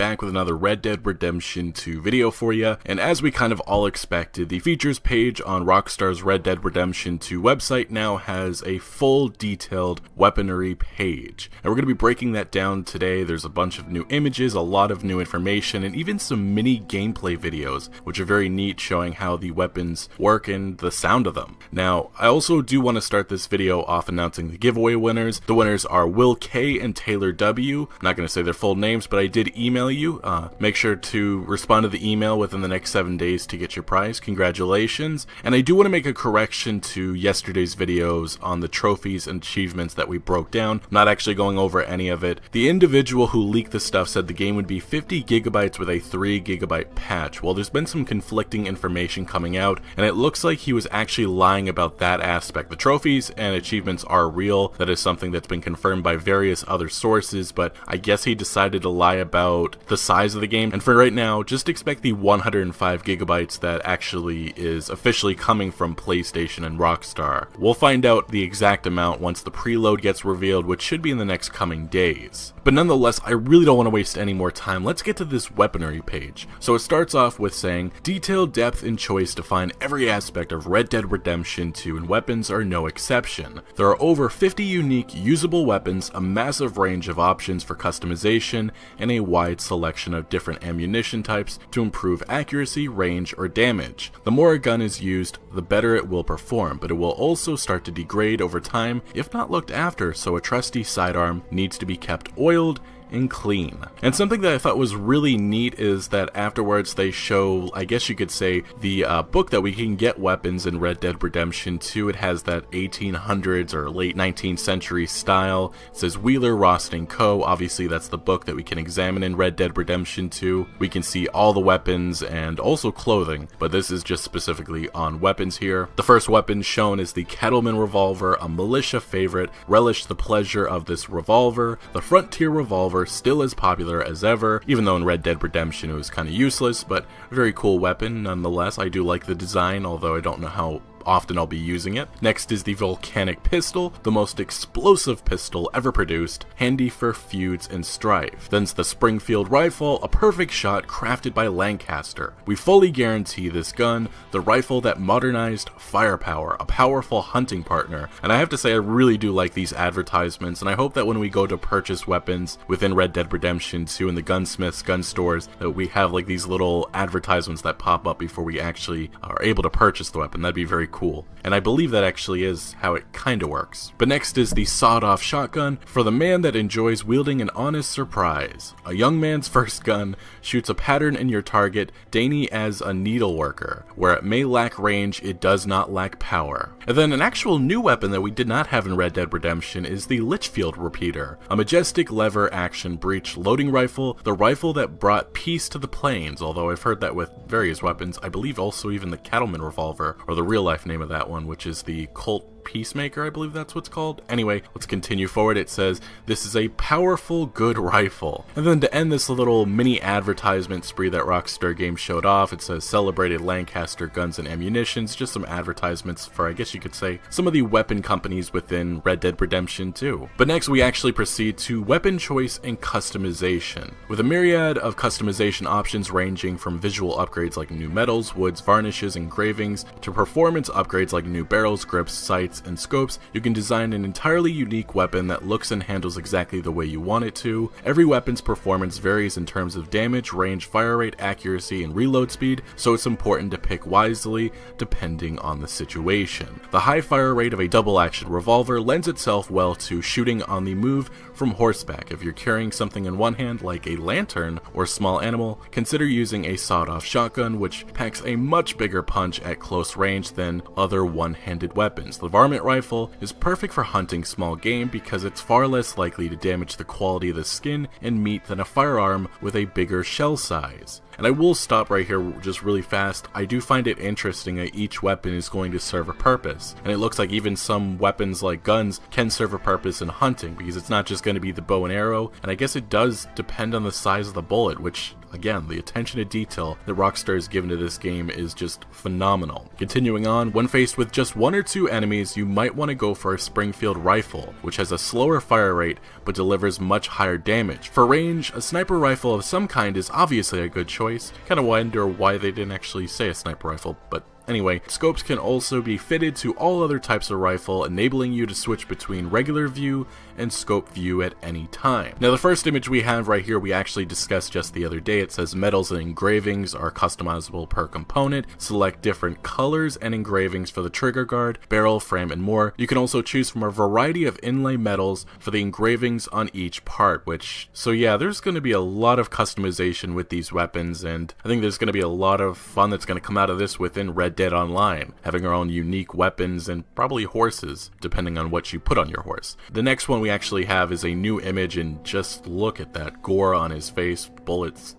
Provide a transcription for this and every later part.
back with another Red Dead Redemption 2 video for you, and as we kind of all expected, the features page on Rockstar's Red Dead Redemption 2 website now has a full detailed weaponry page, and we're going to be breaking that down today. There's a bunch of new images, a lot of new information, and even some mini gameplay videos, which are very neat, showing how the weapons work and the sound of them. Now, I also do want to start this video off announcing the giveaway winners. The winners are Will K and Taylor W. I'm not going to say their full names, but I did email you. Make sure to respond to the email within the next 7 days to get your prize. Congratulations. And I do want to make a correction to yesterday's videos on the trophies and achievements that we broke down. I'm not actually going over any of it. The individual who leaked the stuff said the game would be 50 gigabytes with a 3 gigabyte patch. Well, there's been some conflicting information coming out, and it looks like he was actually lying about that aspect. The trophies and achievements are real. That is something that's been confirmed by various other sources, but I guess he decided to lie about the size of the game, and for right now, just expect the 105 gigabytes that actually is officially coming from PlayStation and Rockstar. We'll find out the exact amount once the preload gets revealed, which should be in the next coming days. But nonetheless, I really don't want to waste any more time. Let's get to this weaponry page. So it starts off with saying, detailed depth and choice define every aspect of Red Dead Redemption 2, and weapons are no exception. There are over 50 unique usable weapons, a massive range of options for customization, and a wide selection of different ammunition types to improve accuracy, range, or damage. The more a gun is used, the better it will perform, but it will also start to degrade over time if not looked after, so a trusty sidearm needs to be kept oiled and clean. And something that I thought was really neat is that afterwards they show, I guess you could say, the book that we can get weapons in Red Dead Redemption 2. It has that 1800s or late 19th century style. It says Wheeler, Rost & Co. Obviously that's the book that we can examine in Red Dead Redemption 2. We can see all the weapons and also clothing, but this is just specifically on weapons here. The first weapon shown is the Cattleman Revolver, a militia favorite. Relish the pleasure of this revolver. The Frontier Revolver, still as popular as ever, even though in Red Dead Redemption it was kind of useless, but a very cool weapon nonetheless. I do like the design, although I don't know how often I'll be using it. Next is the Volcanic Pistol, the most explosive pistol ever produced, handy for feuds and strife. Then's the Springfield Rifle, a perfect shot crafted by Lancaster. We fully guarantee this gun, the rifle that modernized firepower, a powerful hunting partner. And I have to say I really do like these advertisements, and I hope that when we go to purchase weapons within Red Dead Redemption 2 in the gunsmiths, gun stores, that we have like these little advertisements that pop up before we actually are able to purchase the weapon. That'd be very cool. And I believe that actually is how it kinda works. But next is the sawed-off shotgun, for the man that enjoys wielding an honest surprise. A young man's first gun shoots a pattern in your target, dainty as a needle worker. Where it may lack range, it does not lack power. And then an actual new weapon that we did not have in Red Dead Redemption is the Litchfield Repeater, a majestic lever action breech loading rifle, the rifle that brought peace to the plains, although I've heard that with various weapons. I believe also even the Cattleman Revolver, or the real life name of that one, which is the Colt Peacemaker, I believe that's what's called. Anyway, let's continue forward. It says, this is a powerful, good rifle. And then to end this little mini advertisement spree that Rockstar Games showed off, it says, celebrated Lancaster guns and ammunitions, just some advertisements for, I guess you could say, some of the weapon companies within Red Dead Redemption 2. But next we actually proceed to weapon choice and customization. With a myriad of customization options ranging from visual upgrades like new metals, woods, varnishes, engravings, to performance upgrades like new barrels, grips, sights, and scopes, you can design an entirely unique weapon that looks and handles exactly the way you want it to. Every weapon's performance varies in terms of damage, range, fire rate, accuracy, and reload speed, so it's important to pick wisely depending on the situation. The high fire rate of a double-action revolver lends itself well to shooting on the move from horseback. If you're carrying something in one hand like a lantern or small animal, consider using a sawed-off shotgun, which packs a much bigger punch at close range than other one-handed weapons. The varmint rifle is perfect for hunting small game because it's far less likely to damage the quality of the skin and meat than a firearm with a bigger shell size. And I will stop right here just really fast. I do find it interesting that each weapon is going to serve a purpose, and it looks like even some weapons like guns can serve a purpose in hunting, because it's not just going to be the bow and arrow, and I guess it does depend on the size of the bullet, which again, the attention to detail that Rockstar has given to this game is just phenomenal. Continuing on, when faced with just 1 or 2 enemies, you might want to go for a Springfield rifle, which has a slower fire rate but delivers much higher damage. For range, a sniper rifle of some kind is obviously a good choice. Kind of wonder why they didn't actually say a sniper rifle, but anyway, scopes can also be fitted to all other types of rifle, enabling you to switch between regular view and scope view at any time. Now the first image we have right here we actually discussed just the other day. It says medals and engravings are customizable per component. Select different colors and engravings for the trigger guard, barrel, frame, and more. You can also choose from a variety of inlay medals for the engravings on each part, so yeah, there's going to be a lot of customization with these weapons, and I think there's going to be a lot of fun that's going to come out of this within Red Dead Online, having our own unique weapons and probably horses, depending on what you put on your horse. The next one we actually have is a new image, and just look at that gore on his face, bullets,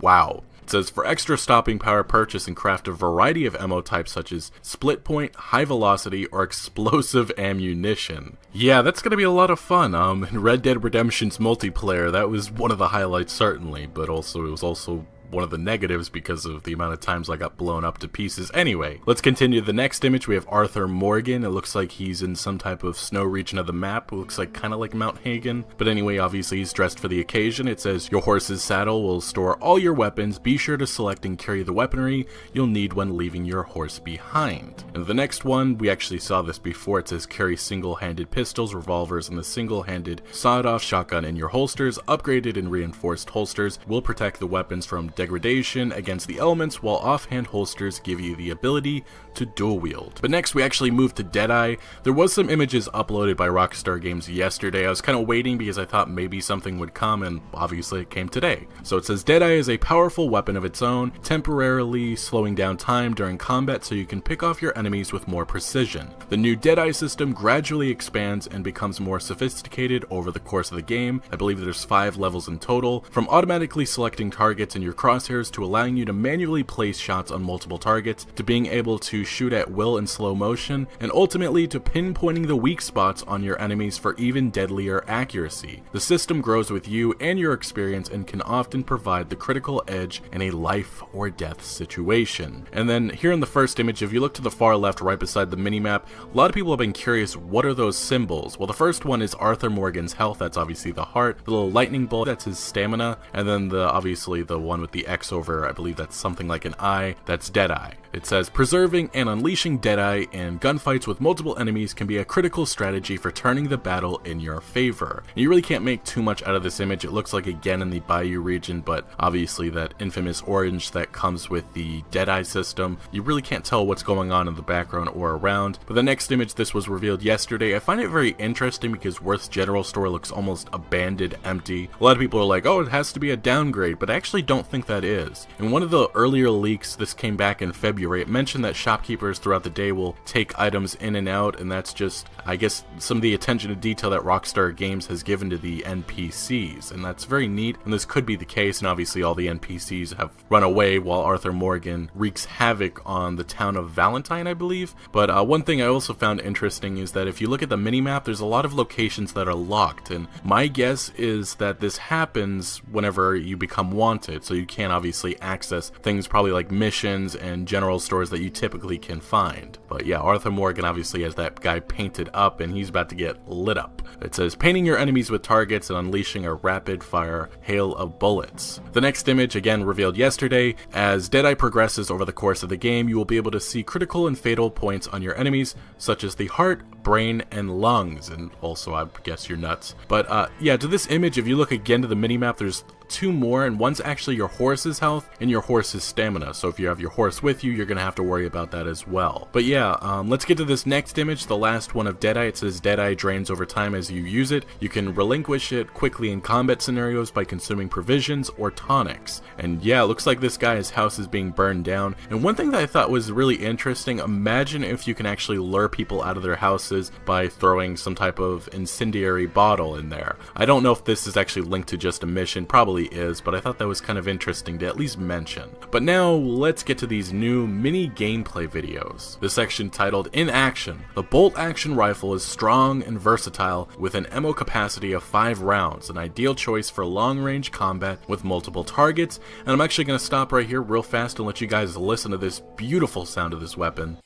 wow. It says, for extra stopping power, purchase and craft a variety of ammo types such as split point, high velocity, or explosive ammunition. Yeah, that's going to be a lot of fun. In Red Dead Redemption's multiplayer, that was one of the highlights certainly, but also it was also one of the negatives because of the amount of times I got blown up to pieces. Anyway, let's continue to the next image. We have Arthur Morgan. It looks like he's in some type of snow region of the map. It looks like kind of like Mount Hagen. But anyway, obviously he's dressed for the occasion. It says, your horse's saddle will store all your weapons. Be sure to select and carry the weaponry you'll need when leaving your horse behind. And the next one, we actually saw this before. It says, carry single-handed pistols, revolvers, and the single-handed sawed-off shotgun in your holsters. Upgraded and reinforced holsters will protect the weapons from degradation against the elements, while offhand holsters give you the ability to dual wield. But next we actually moved to Deadeye. There was some images uploaded by Rockstar Games yesterday. I was kind of waiting because I thought maybe something would come, and obviously it came today. So it says, Deadeye is a powerful weapon of its own, temporarily slowing down time during combat so you can pick off your enemies with more precision. The new Deadeye system gradually expands and becomes more sophisticated over the course of the game. I believe there's 5 levels in total, from automatically selecting targets in your crosshairs to allowing you to manually place shots on multiple targets, to being able to shoot at will in slow motion, and ultimately to pinpointing the weak spots on your enemies for even deadlier accuracy. The system grows with you and your experience and can often provide the critical edge in a life or death situation. And then here in the first image, if you look to the far left right beside the minimap, a lot of people have been curious, what are those symbols? Well, the first one is Arthur Morgan's health. That's obviously the heart. The little lightning bolt, that's his stamina. And then obviously the one with the X over, I believe that's something like an eye, that's Deadeye. It says, preserving and unleashing Deadeye in gunfights with multiple enemies can be a critical strategy for turning the battle in your favor. And you really can't make too much out of this image. It looks like again in the Bayou region, but obviously that infamous orange that comes with the Deadeye system, you really can't tell what's going on in the background or around. But the next image, this was revealed yesterday. I find it very interesting because Worth's General Store looks almost abandoned, empty. A lot of people are like, oh, it has to be a downgrade, but I actually don't think that is. In one of the earlier leaks, this came back in February, it mentioned that shopkeepers throughout the day will take items in and out, and that's just, I guess, some of the attention to detail that Rockstar Games has given to the NPCs, and that's very neat, and this could be the case, and obviously all the NPCs have run away while Arthur Morgan wreaks havoc on the town of Valentine, I believe. But one thing I also found interesting is that if you look at the minimap, there's a lot of locations that are locked, and my guess is that this happens whenever you become wanted, so you can't obviously access things probably like missions and general stores that you typically can find. But yeah, Arthur Morgan obviously has that guy painted up, and he's about to get lit up. It says, painting your enemies with targets and unleashing a rapid fire hail of bullets. The next image, again revealed yesterday, as Deadeye progresses over the course of the game, you will be able to see critical and fatal points on your enemies, such as the heart, brain, and lungs, and also I guess your nuts. But yeah, to this image, if you look again to the minimap, there's 2 more, and one's actually your horse's health and your horse's stamina. So if you have your horse with you, you're gonna have to worry about that as well. But yeah, let's get to this next image, the last one of Deadeye. It says Deadeye drains over time as you use it. You can relinquish it quickly in combat scenarios by consuming provisions or tonics. And yeah, it looks like this guy's house is being burned down. And one thing that I thought was really interesting, imagine if you can actually lure people out of their houses by throwing some type of incendiary bottle in there. I don't know if this is actually linked to just a mission, probably really is, but I thought that was kind of interesting to at least mention. But now, let's get to these new mini gameplay videos. The section titled In Action. The bolt-action rifle is strong and versatile with an ammo capacity of 5 rounds, an ideal choice for long-range combat with multiple targets, and I'm actually going to stop right here real fast and let you guys listen to this beautiful sound of this weapon.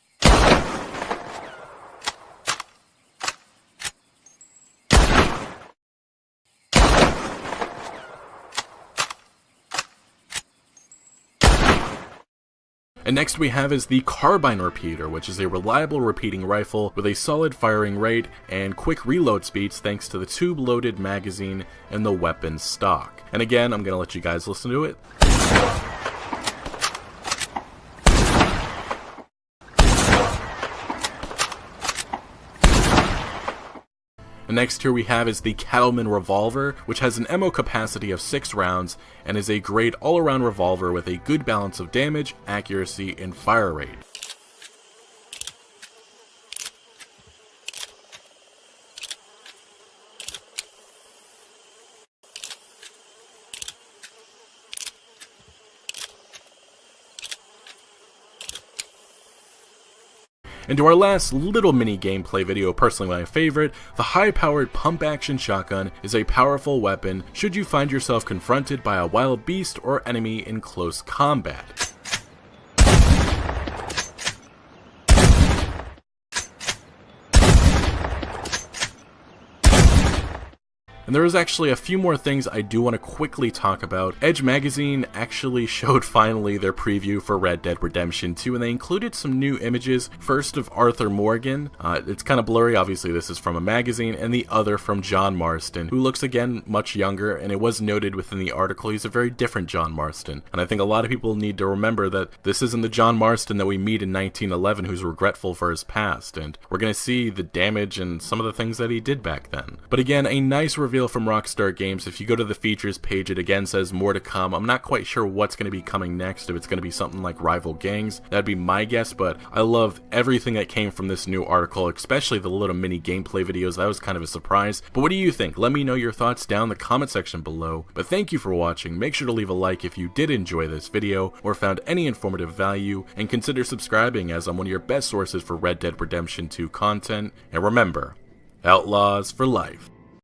And next we have is the carbine repeater, which is a reliable repeating rifle with a solid firing rate and quick reload speeds thanks to the tube-loaded magazine and the weapon stock. And again, I'm going to let you guys listen to it. And next here we have is the Cattleman revolver, which has an ammo capacity of 6 rounds and is a great all-around revolver with a good balance of damage, accuracy, and fire rate. And to our last little mini gameplay video, personally my favorite, the high-powered pump-action shotgun is a powerful weapon should you find yourself confronted by a wild beast or enemy in close combat. And there is actually a few more things I do want to quickly talk about. Edge Magazine actually showed finally their preview for Red Dead Redemption 2, and they included some new images. First of Arthur Morgan, it's kind of blurry, obviously this is from a magazine, and the other from John Marston, who looks again much younger, and it was noted within the article he's a very different John Marston. And I think a lot of people need to remember that this isn't the John Marston that we meet in 1911 who's regretful for his past, and we're going to see the damage and some of the things that he did back then. But again, a nice reveal from Rockstar Games. If you go to the features page, it again says more to come. I'm not quite sure what's going to be coming next, if it's going to be something like rival gangs. That'd be my guess, but I love everything that came from this new article, especially the little mini gameplay videos. That was kind of a surprise. But what do you think? Let me know your thoughts down in the comment section below. But thank you for watching. Make sure to leave a like if you did enjoy this video or found any informative value, and consider subscribing as I'm one of your best sources for Red Dead Redemption 2 content. And remember, Outlaws for life.